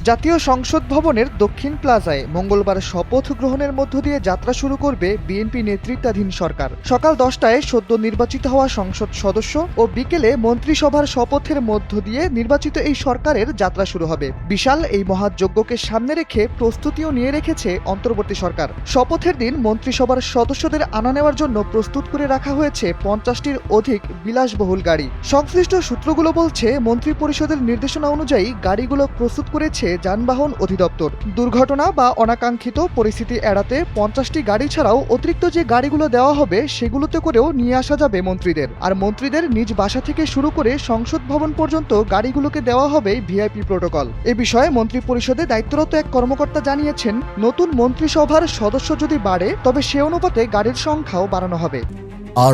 জাতীয় সংসদ ভবনের দক্ষিণ প্লাজায় মঙ্গলবার শপথ গ্রহণের মধ্য দিয়ে যাত্রা শুরু করবে বিএনপি নেতৃত্বাধীন সরকার। সকাল 10টায় সদ্য নির্বাচিত হওয়া সংসদ সদস্য ও বিকেলে মন্ত্রিসভার শপথের মধ্য দিয়ে নির্বাচিত এই সরকারের যাত্রা শুরু হবে। বিশাল এই মহাযজ্ঞকে সামনে রেখে প্রস্তুতিও নিয়ে রেখেছে অন্তর্বর্তী সরকার। শপথের দিন মন্ত্রিসভার সদস্যদের আনা নেওয়ার জন্য প্রস্তুত করে রাখা হয়েছে 50টির অধিক বিলাসবহুল গাড়ি। সংশ্লিষ্ট সূত্রগুলো বলছে, মন্ত্রিপরিষদের নির্দেশনা অনুযায়ী গাড়িগুলো প্রস্তুত করেছে যানবাহন অধিদপ্তর। দুর্ঘটনা বা অনাকাঙ্ক্ষিত পরিস্থিতি এড়াতে 50টি গাড়ি ছাড়াও অতিরিক্ত যে গাড়িগুলো দেওয়া হবে সেগুলোতে করেও নিয়ে আসা যাবে মন্ত্রীদের। আর মন্ত্রীদের নিজ বাসা থেকে শুরু করে সংসদ ভবন পর্যন্ত গাড়িগুলোকে দেওয়া হবে ভিআইপি প্রোটোকল। এ বিষয়ে মন্ত্রিপরিষদে দায়িত্বরত এক কর্মকর্তা জানিয়েছেন, নতুন মন্ত্রিসভার সদস্য যদি বাড়ে তবে সে অনুপাতে গাড়ির সংখ্যাও বাড়ানো হবে।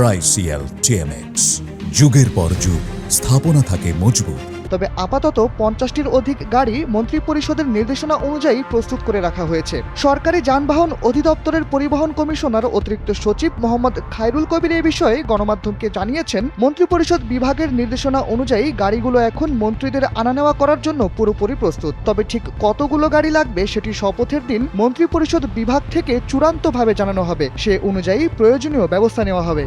RICL TMX, যুগের পর যুগ স্থাপনা থাকে মজবুত। তবে আপাতত 50টির অধিক গাড়ি মন্ত্রিপরিষদের নির্দেশনা অনুযায়ী প্রস্তুত করে রাখা হয়েছে। সরকারি যানবাহন অধিদপ্তরের পরিবহন কমিশনার অতিরিক্ত সচিব মোহাম্মদ খায়রুল কবির এ বিষয়ে গণমাধ্যমকে জানিয়েছেন, মন্ত্রিপরিষদ বিভাগের নির্দেশনা অনুযায়ী গাড়িগুলো এখন মন্ত্রীদের আনা নেওয়া করার জন্য পুরোপুরি প্রস্তুত। তবে ঠিক কতগুলো গাড়ি লাগবে সেটি শপথের দিন মন্ত্রিপরিষদ বিভাগ থেকে চূড়ান্তভাবে জানানো হবে। সে অনুযায়ী প্রয়োজনীয় ব্যবস্থা নেওয়া হবে।